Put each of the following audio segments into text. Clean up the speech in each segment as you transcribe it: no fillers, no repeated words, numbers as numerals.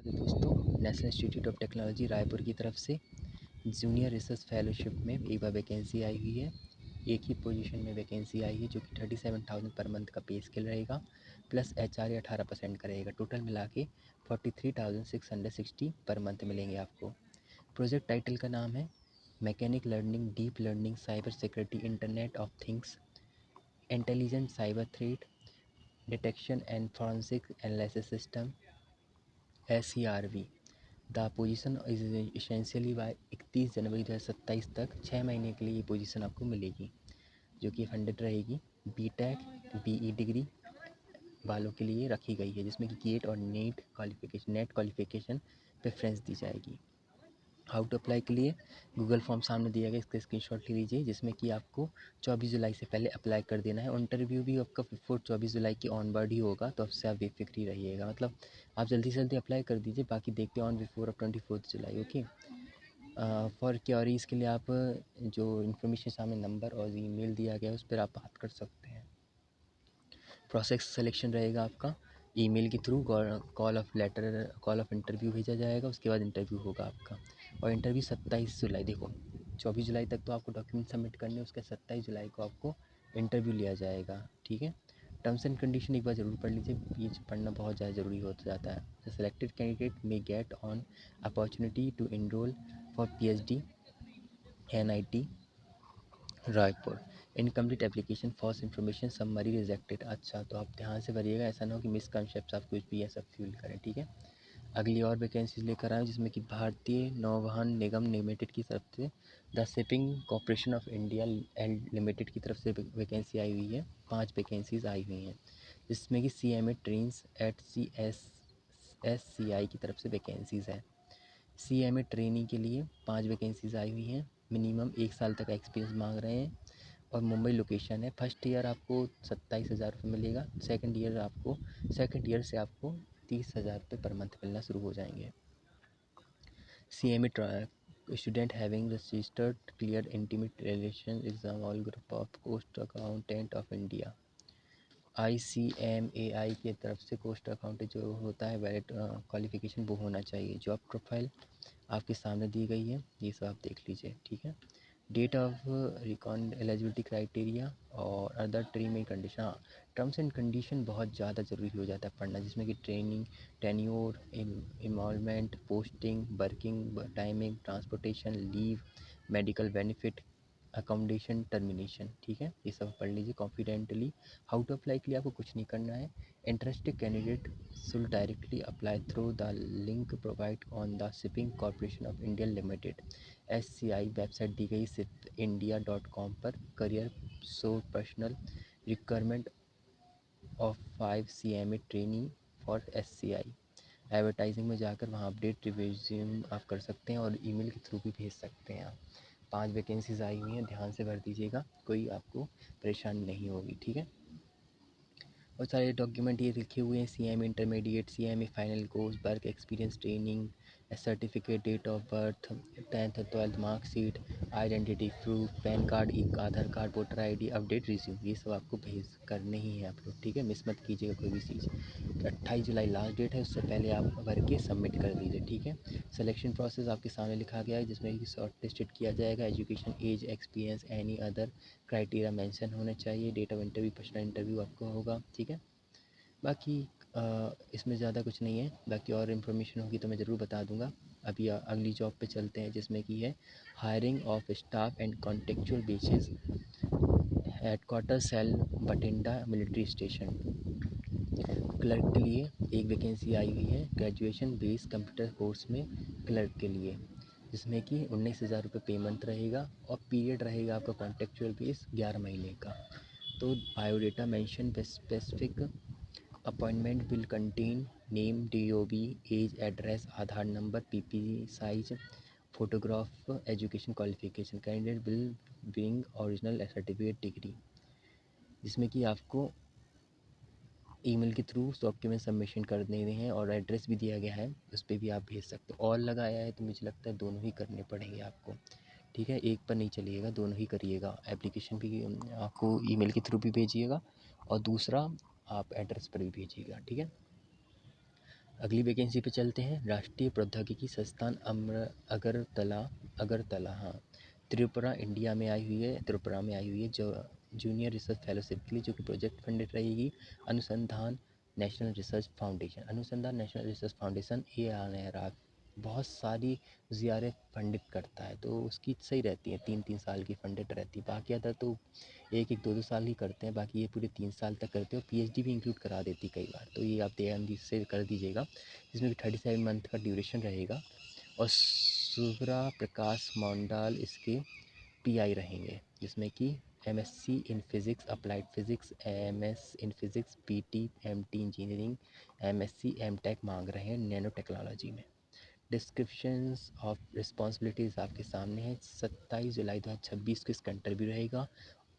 दोस्तों, national institute of technology Raipur की तरफ से जूनियर रिसर्च फेलोशिप में एक बार वैकेंसी आई हुई है। एक ही पोजीशन में वैकेंसी आई है जो कि 37,000 पर मंथ का पे स्केल रहेगा, प्लस एचआर 18% का रहेगा। टोटल मिला के 43,660 पर मंथ मिलेंगे आपको। प्रोजेक्ट टाइटल का नाम है machine learning, deep learning, cyber security, internet of things, intelligent cyber threat detection and forensic analysis system, SCRV। The position is essentially by 31 January 2027 तक 6 महीने के लिए ये पोजीशन आपको मिलेगी, जो कि फंडेड रहेगी। बीटेक बीई डिग्री वालों के लिए रखी गई है, जिसमें कि गेट और नेट क्वालिफिकेशन प्रेफरेंस दी जाएगी। हाउ टू अप्लाई के लिए गूगल फॉर्म सामने दिया गया, इसका स्क्रीनशॉट ले लीजिए, जिसमें कि आपको 24 जुलाई से पहले अप्लाई कर देना है। और इंटरव्यू भी आपका बिफोर 24 जुलाई की ऑनवर्ड ही होगा, तो उससे आप बेफिक्र ही रहिएगा। मतलब आप जल्दी से जल्दी अप्लाई कर दीजिए, बाकी देखते हैं on before of 24 July. Okay. For queries के लिए आप जो इन्फॉर्मेशन सामने नंबर और ईमेल दिया गया है उस पर आप बात कर सकते हैं। प्रोसेस सिलेक्शन रहेगा आपका ईमेल के थ्रू, कॉल ऑफ इंटरव्यू भेजा जाएगा, उसके बाद इंटरव्यू होगा आपका। और इंटरव्यू 27 जुलाई, देखो 24 जुलाई तक तो आपको डॉक्यूमेंट सबमिट करने हैं, उसके 27 जुलाई को आपको इंटरव्यू लिया जाएगा। ठीक है। टर्म्स एंड कंडीशन एक बार ज़रूर पढ़ लीजिए, ये पढ़ना बहुत ज़्यादा ज़रूरी होता जाता है। The selected candidate may get on opportunity to enrol for PhD NIT Raipur. Incomplete application false information summary rejected. अच्छा, तो आप ध्यान से भरिएगा, ऐसा ना हो कि मिसकंसेप्ट आप कुछ भी ऐसा फील करें। ठीक है। अगली और वैकेंसीज लेकर आए, जिसमें कि भारतीय नौवहन निगम लिमिटेड की तरफ से the shipping corporation of India and limited की तरफ से वैकेंसी आई हुई है। 5 वैकेंसीज आई हुई हैं, जिसमें कि CMA ट्रेन्स एट SCI की तरफ से वैकेंसीज़ है। CMA ट्रेनिंग के लिए 5 वैकेंसीज़ आई हुई हैं। मिनिमम 1 साल तक एक्सपीरियंस मांग रहे हैं और मुंबई लोकेशन है। फर्स्ट ईयर आपको 27,000 रुपये मिलेगा। सेकंड ईयर से आपको 30,000 रुपये पर मंथ मिलना शुरू हो जाएंगे। CMA student having registered clear intimate relation exam all group of cost accountant of India. ICMAI की तरफ से कोस्ट अकाउंटेंट जो होता है वैलिड क्वालिफिकेशन वो होना चाहिए। जॉब प्रोफाइल आपके सामने दी गई है, ये सब आप देख लीजिए। ठीक है। Date of reckon eligibility criteria और अदर टर्म एंड कंडीशन। हाँ, टर्म्स एंड कंडीशन बहुत ज़्यादा ज़रूरी हो जाता है पढ़ना, जिसमें कि training, tenure, involvement, posting, working timing, transportation, leave, medical benefit, accommodation, termination. ठीक है, ये सब पढ़ लीजिए कॉन्फिडेंटली। हाउ टू अप्लाई के लिए आपको कुछ नहीं करना है। Interested candidate should directly apply through the link provide on the shipping corporation of India limited SCI website दी गई sipindia.com पर। Career show personal requirement of 5 CMA trainee for SCI। Advertising में जाकर वहाँ अपडेट रिव्यूज़ आप कर सकते हैं और ईमेल के थ्रू भी भेज सकते हैं आप। 5 वैकेंसीज़ आई हुई हैं, ध्यान से भर दीजिएगा, कोई आपको परेशानी नहीं होगी। ठीक है। और सारे डॉक्यूमेंट ये लिखे हुए हैं, CMA intermediate, CMA final course, work experience training, certificate, date of birth, 10th और 12th marksheet, identity proof, PAN card, एक Aadhaar card, voter ID, update resume, ये सब आपको भेज करने ही है आप लोग। ठीक है, मिस मत कीजिएगा कोई भी चीज़। 28 जुलाई लास्ट डेट है, उससे पहले आप भर के सबमिट कर दीजिए। ठीक है। सिलेक्शन प्रोसेस आपके सामने लिखा गया है, जिसमें कि शॉर्ट लिस्टेड किया जाएगा। Education, age, experience, any other criteria mention होने चाहिए। Date of interview, personal interview आपको होगा। ठीक है। बाकी इसमें ज़्यादा कुछ नहीं है, बाकी और इन्फॉर्मेशन होगी तो मैं ज़रूर बता दूंगा। अभी अगली जॉब पे चलते हैं, जिसमें कि है hiring of staff and contractual basis, headquarter cell Bathinda military station. Clerk के लिए एक वैकेंसी आई हुई है, ग्रेजुएशन बेस कंप्यूटर कोर्स में क्लर्क के लिए, जिसमें कि 19,000 रुपये पेमेंट रहेगा और पीरियड रहेगा आपका कॉन्टेक्चुअल बेस 11 महीने का। तो biodata mention specific appointment will contain name, DOB, age, address, Aadhaar number, PP size, photograph, education qualification. Candidate will bring original certificate degree, जिसमें कि आपको ईमेल के थ्रू डॉक्यूमेंट सबमिशन कर देने हैं और एड्रेस भी दिया गया है, उस पर भी आप भेज सकते हो। और लगाया है तो मुझे लगता है दोनों ही करने पड़ेंगे आपको। ठीक है, एक पर नहीं चलिएगा, दोनों ही करिएगा। एप्लीकेशन भी आपको ईमेल के थ्रू भी भेजिएगा और दूसरा आप एड्रेस पर भी भेजिएगा। ठीक है। अगली वैकेंसी पे चलते हैं। राष्ट्रीय प्रौद्योगिकी संस्थान अगरतला, हाँ, त्रिपुरा इंडिया में आई हुई है, त्रिपुरा में आई हुई है, जो जूनियर रिसर्च फेलोशिप के लिए, जो कि प्रोजेक्ट फंडेड रहेगी। अनुसंधान नेशनल रिसर्च फाउंडेशन ANRF बहुत सारी ज़ियारें फंडित करता है, तो उसकी सही रहती है, 3-3 साल की फंडेड रहती है। बाकी अदर तो 1-1, 2-2 साल ही करते हैं, बाकी ये पूरे 3 साल तक करते हैं और PhD भी इंक्लूड करा देती है कई बार, तो ये आप ध्यान से कर दीजिएगा। इसमें भी 37 मंथ का ड्यूरेशन रहेगा और सुब्रा प्रकाश मंडाल इसके PI रहेंगे, जिसमें कि MSc in physics, applied physics, MS in physics, PT MT engineering, MSc MTech मांग रहे हैं नैनो टेक्नोलॉजी में। डिस्क्रिप्शंस ऑफ रिस्पॉन्सिबिलिटीज़ आपके सामने है। 27 जुलाई 2026 को इसका इंटरव्यू रहेगा।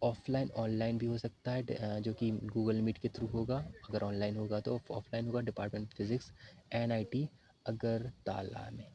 ऑफलाइन ऑनलाइन भी हो सकता है, जो कि गूगल मीट के थ्रू होगा। अगर ऑनलाइन होगा तो ऑफलाइन होगा, department of physics, NIT Agartala में।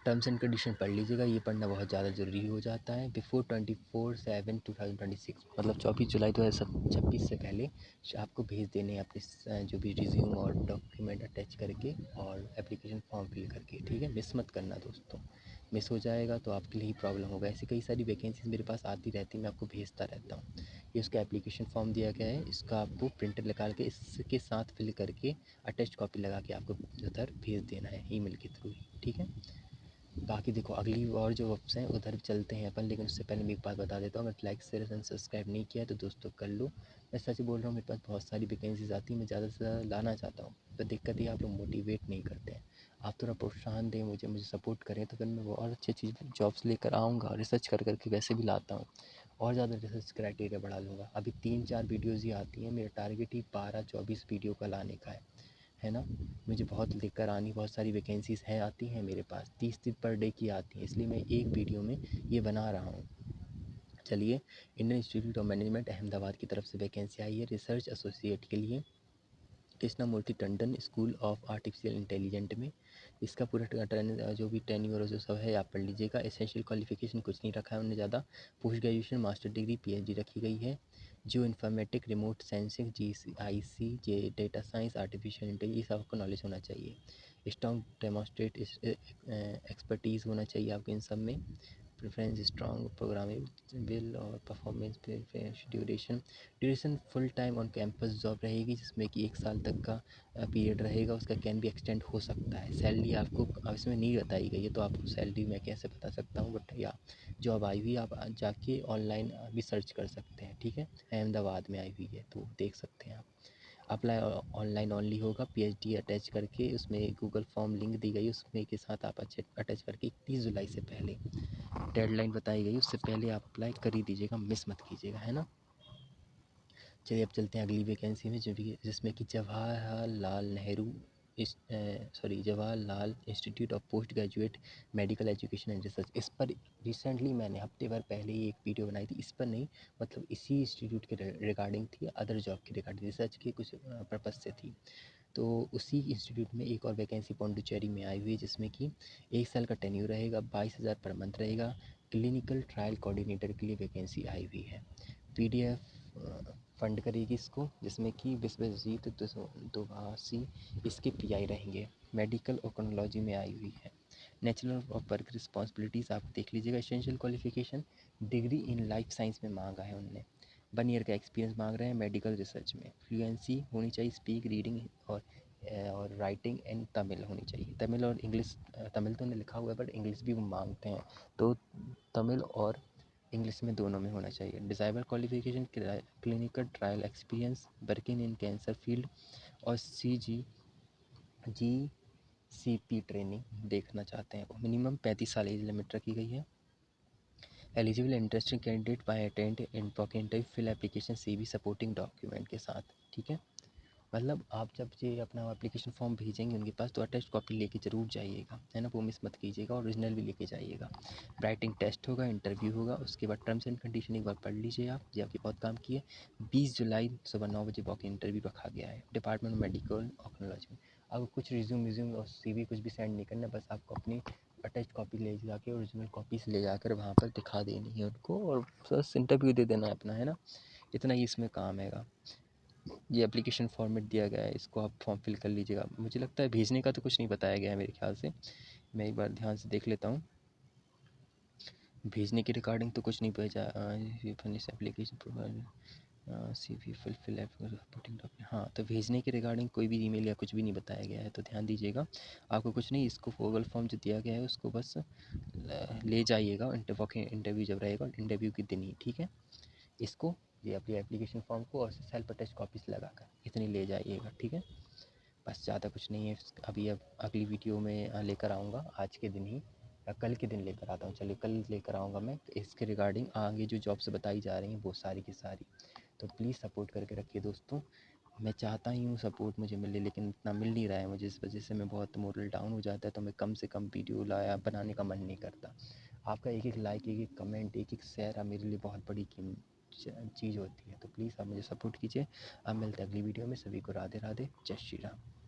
टर्म्स एंड कंडीशन पढ़ लीजिएगा, ये पढ़ना बहुत ज़्यादा ज़रूरी हो जाता है। बिफोर 24/7/2026 मतलब 24 जुलाई 2026 से पहले आपको भेज देने हैं अपने जो भी रिज्यूम और डॉक्यूमेंट अटैच करके और एप्लीकेशन फॉर्म फिल करके, ठीक है। मिस मत करना दोस्तों, मिस हो जाएगा तो आपके लिए ही प्रॉब्लम होगा। ऐसी कई सारी वैकेंसीज मेरे पास आती रहती, मैं आपको भेजता रहता हूँ। ये उसका एप्लीकेशन फॉर्म दिया गया है, इसका आपको प्रिंटर निकाल के इसके साथ फिल करके अटैच कॉपी लगा के आपको उधर भेज देना है ईमेल के थ्रू ही, ठीक है। बाकी देखो अगली और जो वेब्स हैं उधर चलते हैं अपन, लेकिन उससे पहले मैं एक बात बता देता हूँ, अगर लाइक शेयर एंड सब्सक्राइब नहीं किया है तो दोस्तों कर लो। मैं सच बोल रहा हूँ, मेरे पास बहुत सारी वैकेंसीज आती हैं, मैं ज़्यादा से ज़्यादा लाना चाहता हूँ, पर दिक्कत ये आप लोग मोटिवेट नहीं करते हैं। आप थोड़ा प्रोत्साहन दें मुझे सपोर्ट करें, तो फिर मैं और अच्छी अच्छी जॉब्स लेकर आऊँगा, रिसर्च कर करके वैसे भी लाता हूँ और ज़्यादा रिसर्च क्राइटेरिया बढ़ा लूँगा। अभी 3-4 वीडियोज़ ही आती हैं, मेरा टारगेट ही 12-24 वीडियो का लाने का है ना। मुझे बहुत लेकर आनी, बहुत सारी वैकेंसीज़ हैं, आती हैं मेरे पास 30 पर डे की आती हैं, इसलिए मैं एक वीडियो में ये बना रहा हूँ। चलिए, Indian institute of management Ahmedabad की तरफ से वैकेंसी आई है रिसर्च एसोसिएट के लिए, Krishnamurthy Tandon school of artificial intelligent में। इसका पूरा जो भी टेन्योर और जो सब है आप पढ़ लीजिएगा। एसेंशियल क्वालिफिकेशन कुछ नहीं रखा है उन्होंने ज़्यादा, post graduation, master degree, PhD रखी गई है। जो informatic, remote sensing, GIC, data science, artificial intelligence, ये सब आपको नॉलेज होना चाहिए। स्ट्रॉन्ग डेमोस्ट्रेट एक्सपर्टीज़ होना चाहिए आपको इन सब में। प्रेफरेंस स्ट्रॉन्ग प्रोग्रामेबल और performance duration full time on campus job रहेगी, जिसमें कि 1 साल तक का पीरियड रहेगा, उसका कैन भी एक्सटेंड हो सकता है। सैलरी आपको इसमें नहीं बताई गई है, तो आपको सैलरी मैं कैसे बता सकता हूँ, बट या जॉब आई हुई आप जाके ऑनलाइन भी सर्च कर सकते हैं, ठीक है। अहमदाबाद में आई हुई है तो देख सकते हैं आप। अप्लाई ऑनलाइन ओनली होगा, PhD अटैच करके उसमें गूगल फॉर्म लिंक दी गई, उसमें के साथ आप अटैच करके 31 जुलाई से पहले डेडलाइन बताई गई, उससे पहले आप अप्लाई कर ही दीजिएगा, मिस मत कीजिएगा, है ना। चलिए अब चलते हैं अगली वैकेंसी में, जो भी जिसमें कि Jawaharlal institute of post graduate medical education and research. इस पर रिसेंटली मैंने हफ्ते भर पहले ही एक वीडियो बनाई थी, इस पर नहीं, मतलब इसी इंस्टीट्यूट के रिगार्डिंग थी, अदर जॉब के रिगार्डिंग, रिसर्च के कुछ पर्पज़ से थी। तो उसी इंस्टीट्यूट में एक और वैकेंसी पौंडुचेरी में आई हुई है, जिसमें कि 1 साल का टेन्योर रहेगा, 22,000 पर मंथ रहेगा। क्लिनिकल ट्रायल कोऑर्डिनेटर के लिए वैकेंसी आई हुई है। PDF फंड करेगी इसको, जिसमें कि विश्वजीत दुभाषी इसके PI रहेंगे। मेडिकल ओकोनोलॉजी में आई हुई है। नेचुरल ऑफ वर्क रिस्पॉन्सिबिलिटीज़ आप देख लीजिएगा। Essential qualification degree in life science में मांगा है उनने। 1 ईयर का एक्सपीरियंस मांग रहे हैं मेडिकल रिसर्च में। फ्लुएंसी होनी चाहिए, स्पीक, रीडिंग और राइटिंग इन तमिल होनी चाहिए। तमिल और इंग्लिश, तमिल तो उन्हें लिखा हुआ है बट इंग्लिश भी वो मांगते हैं, तो तमिल और इंग्लिश में दोनों में होना चाहिए। Desirable qualification, clinical trial experience, working in cancer field और GCP ट्रेनिंग देखना चाहते हैं। मिनिमम 35 साल एज लिमिट रखी गई है। Eligible interested candidate by attend important fill application CV supporting document के साथ, ठीक है। मतलब आप जब ये अपना एप्लीकेशन फॉर्म भेजेंगे उनके पास, तो अटैच कॉपी लेके ज़रूर जाइएगा, है ना, वो मिस मत कीजिएगा, ओरिजिनल भी लेके जाइएगा। राइटिंग टेस्ट होगा, इंटरव्यू होगा, उसके बाद टर्म्स एंड कंडीशन एक बार पढ़ लीजिए आप, ये आपकी बहुत काम की है। 20 जुलाई सुबह 9 बजे वॉक इंटरव्यू रखा गया है डिपार्टमेंट मेडिकल ओकोनोलॉजी में। आपको कुछ रिज्यूम और CV कुछ भी सेंड नहीं करना, बस आपको अपनी अटैच कॉपी ले जाके ओरिजिनल कॉपी से ले जाकर वहाँ पर दिखा देनी है उनको, और बस इंटरव्यू दे देना है अपना, है ना। इतना ही इसमें काम हैगा। ये एप्लीकेशन फॉर्मेट दिया गया है, इसको आप फॉर्म फिल कर लीजिएगा। मुझे लगता है भेजने का तो कुछ नहीं बताया गया है मेरे ख्याल से, मैं एक बार ध्यान से देख लेता हूँ। भेजने के रिगार्डिंग तो कुछ नहीं भेजा। Finish application C V fulfil reporting document. हाँ, तो भेजने के रिगार्डिंग कोई भी ईमेल या कुछ भी नहीं बताया गया है, तो ध्यान दीजिएगा। आपको कुछ नहीं, इसको गूगल फॉर्म जो दिया गया है उसको बस ले जाइएगा इंटरव्यू जब रहेगा, इंटरव्यू के दिन ही, ठीक है। इसको, ये अपनी एप्लीकेशन फॉर्म को और सेल्फ अटेस्ट कॉपीज लगाकर इतनी ले जाइएगा, ठीक है। बस ज़्यादा कुछ नहीं है। अभी अब अगली वीडियो में लेकर आऊँगा आज के दिन ही, या कल के दिन लेकर आता हूँ। चलिए, कल लेकर आऊँगा मैं इसके रिगार्डिंग आगे जो जॉब्स बताई जा रही हैं वो सारी की सारी। तो प्लीज़ सपोर्ट करके रखिए दोस्तों। मैं चाहता ही हूँ सपोर्ट मुझे मिले, लेकिन इतना मिल नहीं रहा है मुझे, इस वजह से मैं बहुत मोरल डाउन हो जाता है। तो मैं कम से कम वीडियो लाया बनाने का मन नहीं करता। आपका एक एक लाइक, एक एक कमेंट, एक एक शेयर मेरे लिए बहुत बड़ी चीज़ होती है। तो प्लीज़ आप मुझे सपोर्ट कीजिए। अब मिलते हैं अगली वीडियो में। सभी को राधे राधे, जय श्री राम।